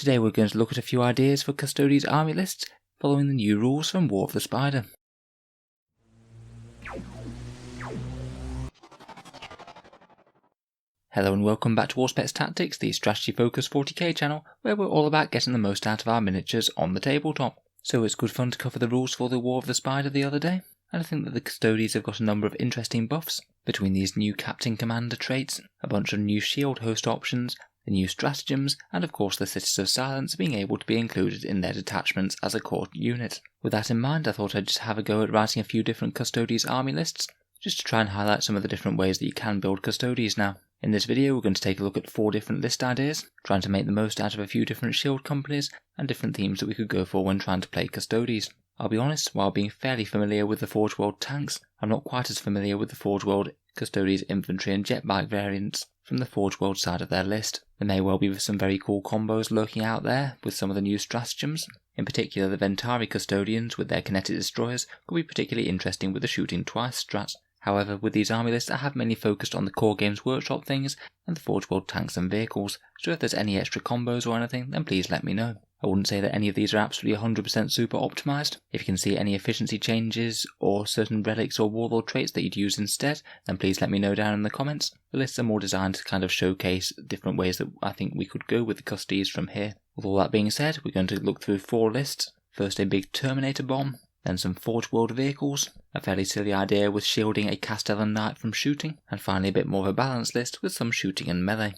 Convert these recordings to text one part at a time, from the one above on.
Today we're going to look at a few ideas for Custodes army lists following the new rules from War of the Spider. Hello and welcome back to Auspex Tactics, the strategy focused 40k channel where we're all about getting the most out of our miniatures on the tabletop. So it's good fun to cover the rules for the War of the Spider the other day, and I think that the Custodes have got a number of interesting buffs between these new Captain Commander traits, a bunch of new shield host options, the new stratagems, and of course the Cities of Silence being able to be included in their detachments as a core unit. With that in mind, I thought I'd just have a go at writing a few different Custodes army lists, just to try and highlight some of the different ways that you can build Custodes now. In this video we're going to take a look at 4 different list ideas, trying to make the most out of a few different shield companies and different themes that we could go for when trying to play Custodes. I'll be honest, while being fairly familiar with the Forge World tanks, I'm not quite as familiar with the Forge World Custodes infantry and jetbike variants from the Forge World side of their list. There may well be some very cool combos lurking out there with some of the new stratagems. In particular, the Ventari Custodians with their kinetic destroyers could be particularly interesting with the shooting twice strat. However, with these army lists I have mainly focused on the Core Games Workshop things and the Forge World tanks and vehicles, so if there's any extra combos or anything then please let me know. I wouldn't say that any of these are absolutely 100% super optimised. If you can see any efficiency changes or certain relics or warlord traits that you'd use instead, then please let me know down in the comments. The lists are more designed to kind of showcase different ways that I think we could go with the Custodes from here. With all that being said, we're going to look through 4 lists. First a big Terminator bomb, then some Forge World vehicles, a fairly silly idea with shielding a Castellan Knight from shooting, and finally a bit more of a balanced list with some shooting and melee.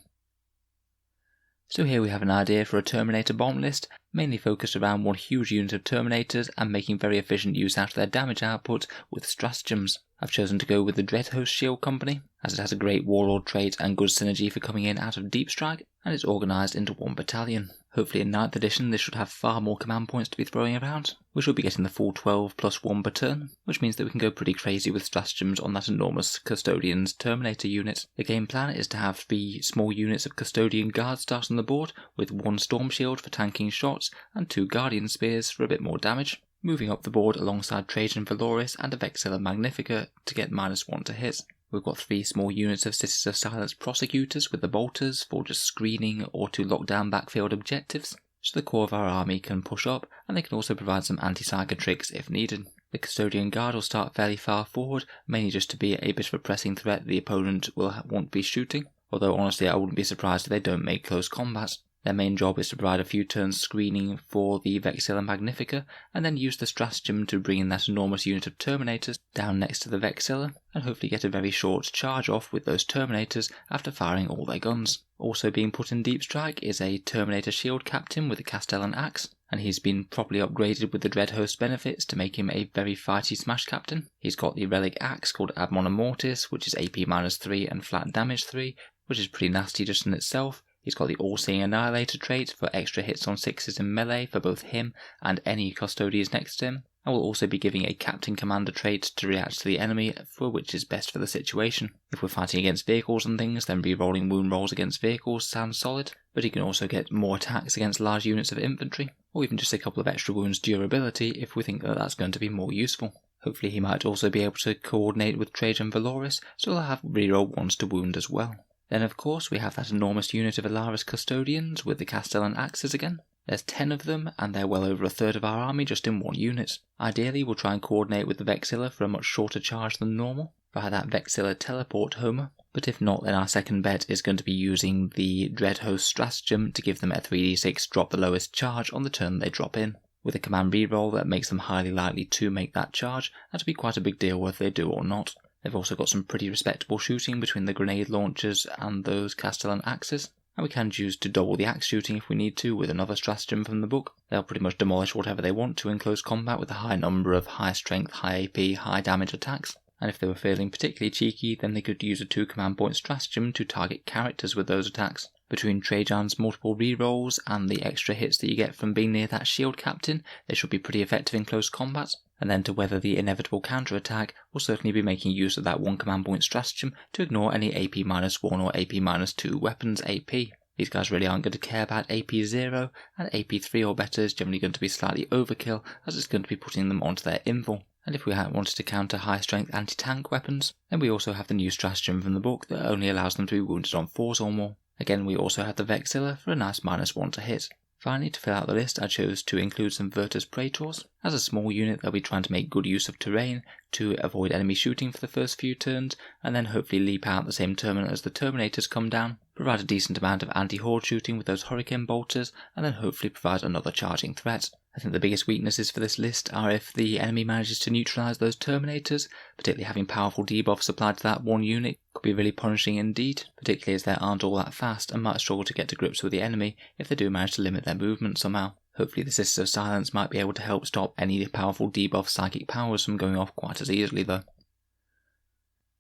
So here we have an idea for a Terminator bomb list, mainly focused around one huge unit of Terminators and making very efficient use out of their damage output with stratagems. I've chosen to go with the Dreadhost Shield Company, as it has a great warlord trait and good synergy for coming in out of Deep Strike, and it's organised into one battalion. Hopefully in 9th edition this should have far more command points to be throwing around. We should be getting the full 12 plus 1 per turn, which means that we can go pretty crazy with stratagems on that enormous Custodian's Terminator unit. The game plan is to have 3 small units of Custodian Guards start on the board, with 1 Storm Shield for tanking shots and 2 Guardian Spears for a bit more damage. Moving up the board alongside Trajan Valoris and a Vexilla Magnifica to get -1 to hit. We've got 3 small units of Cities of Silence Prosecutors with the Bolters for just screening or to lock down backfield objectives, so the core of our army can push up and they can also provide some anti-psyker tricks if needed. The Custodian Guard will start fairly far forward, mainly just to be a bit of a pressing threat the opponent will want to be shooting, although honestly I wouldn't be surprised if they don't make close combat. Their main job is to provide a few turns screening for the Vexilla Magnifica, and then use the stratagem to bring in that enormous unit of Terminators down next to the Vexilla, and hopefully get a very short charge off with those Terminators after firing all their guns. Also being put in Deep Strike is a Terminator Shield Captain with a Castellan Axe, and he's been properly upgraded with the Dreadhost benefits to make him a very fighty Smash Captain. He's got the Relic Axe called Admon Mortis, which is AP -3 and flat damage 3, which is pretty nasty just in itself. He's got the All-Seeing Annihilator trait for extra hits on 6s in melee for both him and any Custodians next to him, and will also be giving a Captain Commander trait to react to the enemy, for which is best for the situation. If we're fighting against vehicles and things, then re-rolling wound rolls against vehicles sounds solid, but he can also get more attacks against large units of infantry, or even just a couple of extra wounds durability if we think that that's going to be more useful. Hopefully he might also be able to coordinate with Trajan Valoris, so he'll have reroll 1s to wound as well. Then of course we have that enormous unit of Alaris Custodians with the Castellan Axes again. There's 10 of them and they're well over a third of our army just in one unit. Ideally we'll try and coordinate with the Vexilla for a much shorter charge than normal via that Vexilla Teleport Homer, but if not then our second bet is going to be using the Dreadhost stratagem to give them a 3d6 drop the lowest charge on the turn they drop in, with a command reroll that makes them highly likely to make that charge and to be quite a big deal whether they do or not. They've also got some pretty respectable shooting between the grenade launchers and those Castellan Axes, and we can choose to double the axe shooting if we need to with another stratagem from the book. They'll pretty much demolish whatever they want to in close combat with a high number of high strength, high AP, high damage attacks, and if they were feeling particularly cheeky then they could use a 2 command point stratagem to target characters with those attacks. Between Trajan's multiple rerolls and the extra hits that you get from being near that shield captain, they should be pretty effective in close combat. And then to weather the inevitable counter-attack, we'll certainly be making use of that 1 command point stratagem to ignore any AP -1 or AP -2 weapons AP. These guys really aren't going to care about AP 0, and AP 3 or better is generally going to be slightly overkill as it's going to be putting them onto their invul. And if we wanted to counter high strength anti-tank weapons, then we also have the new stratagem from the book that only allows them to be wounded on 4s or more. Again we also have the Vexilla for a nice -1 to hit. Finally, to fill out the list, I chose to include some Virtus Praetors. As a small unit, they'll be trying to make good use of terrain to avoid enemy shooting for the first few turns, and then hopefully leap out the same turn as the Terminators come down, provide a decent amount of anti-horde shooting with those Hurricane Bolters, and then hopefully provide another charging threat. I think the biggest weaknesses for this list are if the enemy manages to neutralise those Terminators, particularly having powerful debuffs applied to that one unit could be really punishing indeed, particularly as they aren't all that fast and might struggle to get to grips with the enemy if they do manage to limit their movement somehow. Hopefully the Sisters of Silence might be able to help stop any powerful debuff psychic powers from going off quite as easily though.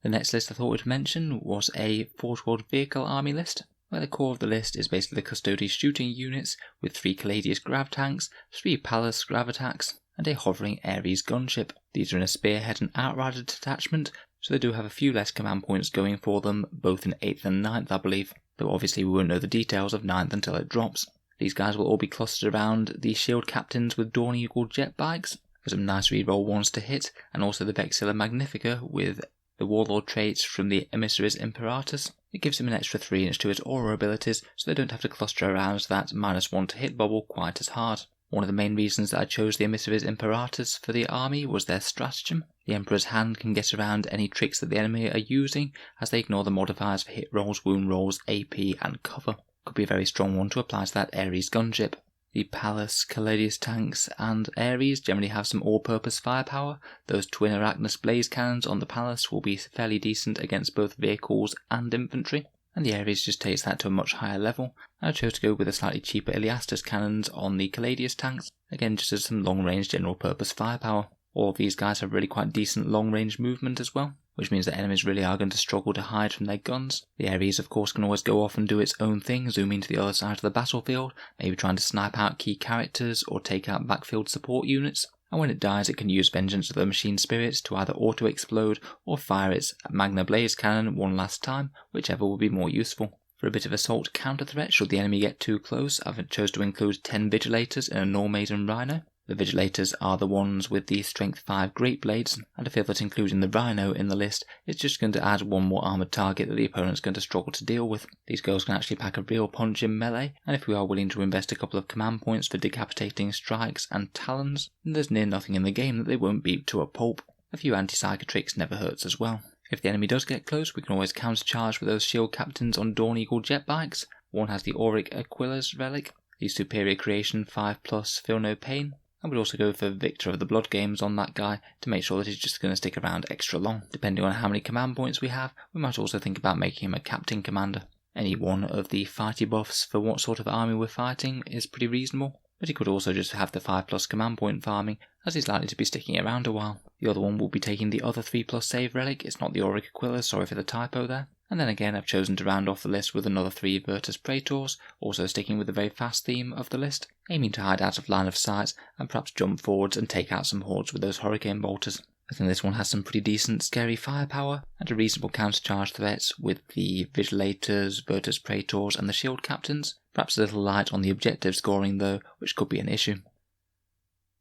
The next list I thought we'd mention was a Forge World Vehicle Army list, where the core of the list is basically the Custodes shooting units with 3 Caladius Grav tanks, 3 Pallas Grav attacks, and a hovering Ares gunship. These are in a Spearhead and Outrider detachment, so they do have a few less command points going for them, both in 8th and 9th I believe, though obviously we won't know the details of 9th until it drops. These guys will all be clustered around the Shield Captains with Dawn Eagle jet bikes for some nice reroll ones to hit, and also the Vexilla Magnifica with the Warlord traits from the Emissaries Imperatus. It gives him an extra 3 inch to his aura abilities, so they don't have to cluster around that -1 to hit bubble quite as hard. One of the main reasons that I chose the Emissaries Imperatus for the army was their stratagem. The Emperor's Hand can get around any tricks that the enemy are using, as they ignore the modifiers for hit rolls, wound rolls, AP and cover. Could be a very strong one to apply to that Ares gunship. The Pallas, Caladius tanks and Ares generally have some all-purpose firepower. Those twin Arachnus blaze cannons on the Pallas will be fairly decent against both vehicles and infantry, and the Ares just takes that to a much higher level. I chose to go with the slightly cheaper Iliastus cannons on the Caladius tanks, again just as some long-range general-purpose firepower. All of these guys have really quite decent long-range movement as well, which means that enemies really are going to struggle to hide from their guns. The Ares of course can always go off and do its own thing, zooming to the other side of the battlefield, maybe trying to snipe out key characters or take out backfield support units, and when it dies it can use Vengeance of the Machine Spirits to either auto-explode or fire its Magna Blaze cannon one last time, whichever will be more useful. For a bit of assault counter threat should the enemy get too close, I've chosen to include 10 Vigilators in a Normaiden Rhino. The Vigilators are the ones with the Strength 5 Great Blades, and I feel that including the Rhino in the list is just going to add one more armoured target that the opponent's going to struggle to deal with. These girls can actually pack a real punch in melee, and if we are willing to invest a couple of command points for decapitating strikes and talons, then there's near nothing in the game that they won't beat to a pulp. A few anti-psychic tricks never hurts as well. If the enemy does get close, we can always countercharge with those Shield Captains on Dawn Eagle jet bikes. One has the Auric Aquila's relic, the Superior Creation 5+, Feel No Pain, and we'd also go for Victor of the Blood Games on that guy to make sure that he's just going to stick around extra long. Depending on how many command points we have, we might also think about making him a Captain Commander. Any one of the fighty buffs for what sort of army we're fighting is pretty reasonable, but he could also just have the 5+ command point farming, as he's likely to be sticking around a while. The other one will be taking the other 3+ save relic, it's not the Auric Aquila, sorry for the typo there. And then again I've chosen to round off the list with another 3 Virtus Praetors, also sticking with the very fast theme of the list, aiming to hide out of line of sight and perhaps jump forwards and take out some hordes with those Hurricane Bolters. I think this one has some pretty decent scary firepower and a reasonable countercharge threat with the Vigilators, Virtus Praetors and the Shield Captains, perhaps a little light on the objective scoring though, which could be an issue.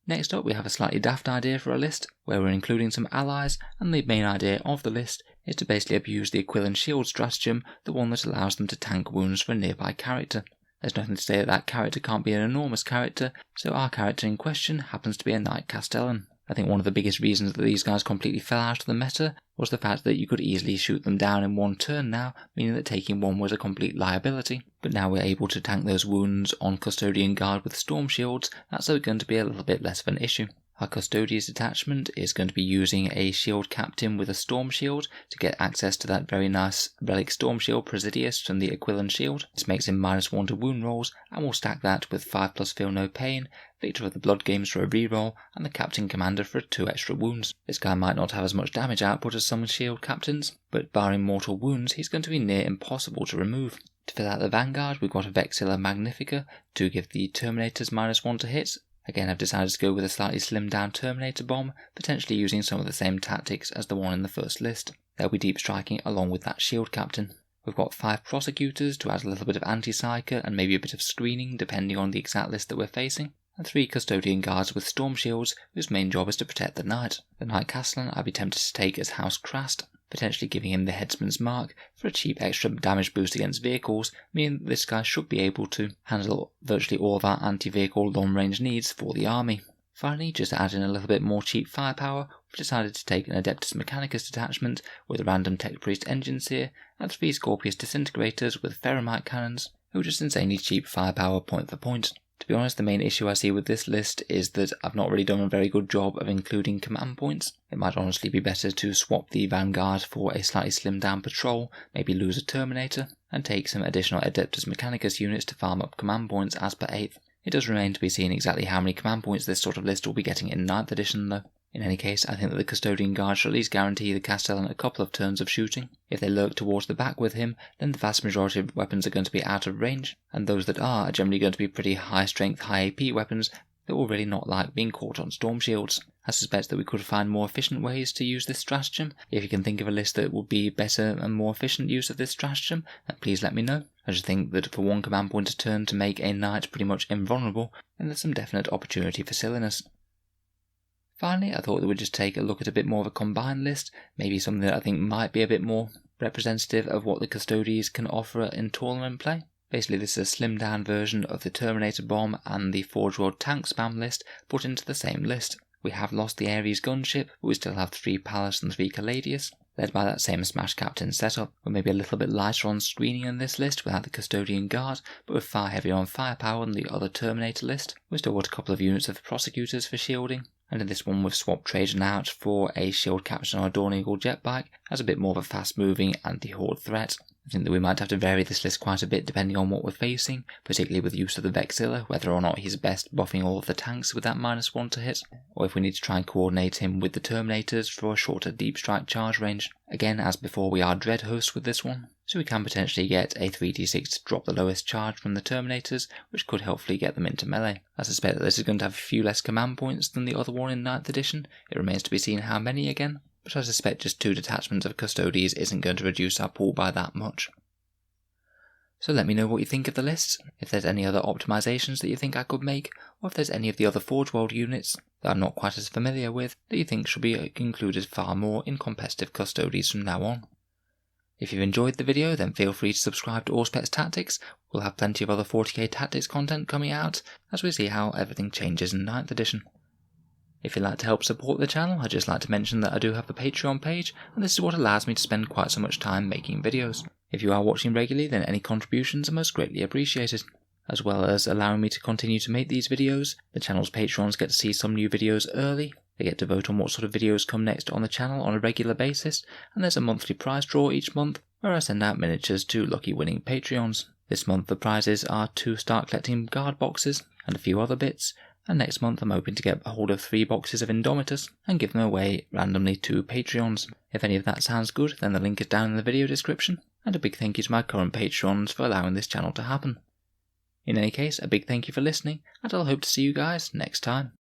Next up we have a slightly daft idea for a list, where we're including some allies, and the main idea of the list is to basically abuse the Aquilan Shield stratagem, the one that allows them to tank wounds for a nearby character. There's nothing to say that that character can't be an enormous character, so our character in question happens to be a Knight Castellan. I think one of the biggest reasons that these guys completely fell out of the meta was the fact that you could easily shoot them down in one turn now, meaning that taking one was a complete liability. But now we're able to tank those wounds on Custodian Guard with Storm Shields, that's going to be a little bit less of an issue. Our Custodes detachment is going to be using a Shield Captain with a Storm Shield to get access to that very nice Relic Storm Shield Presidius from the Aquilan Shield. This makes him -1 to wound rolls, and we'll stack that with 5+ Feel No Pain, Victor of the Blood Games for a reroll, and the Captain Commander for 2 extra wounds. This guy might not have as much damage output as some Shield Captains, but barring mortal wounds, he's going to be near impossible to remove. To fill out the Vanguard, we've got a Vexilla Magnifica to give the Terminators -1 to hit. Again, I've decided to go with a slightly slimmed down Terminator bomb, potentially using some of the same tactics as the one in the first list. They'll be deep striking along with that Shield Captain. We've got 5 Prosecutors to add a little bit of anti-psyker and maybe a bit of screening depending on the exact list that we're facing, and 3 Custodian Guards with Storm Shields whose main job is to protect the Knight. The Knight Castellan I'd be tempted to take as House Crast. potentially giving him the Headsman's Mark for a cheap extra damage boost against vehicles, meaning that this guy should be able to handle virtually all of our anti-vehicle long-range needs for the army. Finally, just to add in a little bit more cheap firepower, we've decided to take an Adeptus Mechanicus detachment with a random Tech Priest engines here, and 3 Scorpius Disintegrators with Ferromite cannons, who are just insanely cheap firepower point for point. To be honest, the main issue I see with this list is that I've not really done a very good job of including command points. It might honestly be better to swap the Vanguard for a slightly slimmed down patrol, maybe lose a Terminator, and take some additional Adeptus Mechanicus units to farm up command points as per 8th. It does remain to be seen exactly how many command points this sort of list will be getting in 9th edition though. In any case, I think that the Custodian Guard should at least guarantee the Castellan a couple of turns of shooting. If they lurk towards the back with him, then the vast majority of weapons are going to be out of range, and those that are generally going to be pretty high strength, high AP weapons that will really not like being caught on storm shields. I suspect that we could find more efficient ways to use this stratagem. If you can think of a list that would be better and more efficient use of this stratagem, then please let me know. I just think that for 1 command point a turn to make a knight pretty much invulnerable, then there's some definite opportunity for silliness. Finally, I thought that we'd just take a look at a bit more of a combined list, maybe something that I think might be a bit more representative of what the Custodes can offer in tournament play. Basically, this is a slimmed down version of the Terminator Bomb and the Forge World Tank Spam list put into the same list. We have lost the Ares gunship, but we still have 3 Pallas and 3 Caladius, led by that same Smash Captain setup. We're maybe a little bit lighter on screening in this list without the Custodian Guard, but we're far heavier on firepower than the other Terminator list. We've still got a couple of units of Prosecutors for shielding, and in this one we've swapped Trajan out for a Shield Captain or a Dawn Eagle jetbike as a bit more of a fast moving anti-horde threat. I think that we might have to vary this list quite a bit depending on what we're facing, particularly with use of the Vexilla, whether or not he's best buffing all of the tanks with that -1 to hit, or if we need to try and coordinate him with the Terminators for a shorter deep strike charge range. Again, as before, we are Dread hosts with this one, so we can potentially get a 3d6 to drop the lowest charge from the Terminators, which could helpfully get them into melee. I suspect that this is going to have a few less command points than the other one in 9th edition. It remains to be seen how many again, but I suspect just 2 detachments of Custodes isn't going to reduce our pool by that much. So let me know what you think of the list, if there's any other optimizations that you think I could make, or if there's any of the other Forge World units that I'm not quite as familiar with that you think should be included far more in competitive Custodes from now on. If you've enjoyed the video, then feel free to subscribe to Auspex Tactics. We'll have plenty of other 40k Tactics content coming out as we see how everything changes in 9th edition. If you'd like to help support the channel, I'd just like to mention that I do have the Patreon page, and this is what allows me to spend quite so much time making videos. If you are watching regularly, then any contributions are most greatly appreciated. As well as allowing me to continue to make these videos, the channel's patrons get to see some new videos early, they get to vote on what sort of videos come next on the channel on a regular basis, and there's a monthly prize draw each month where I send out miniatures to lucky winning Patreons. This month the prizes are 2 Start Collecting Guard boxes and a few other bits, and next month I'm hoping to get a hold of 3 boxes of Indomitus and give them away randomly to Patreons. If any of that sounds good, then the link is down in the video description, and a big thank you to my current Patrons for allowing this channel to happen. In any case, a big thank you for listening, and I'll hope to see you guys next time.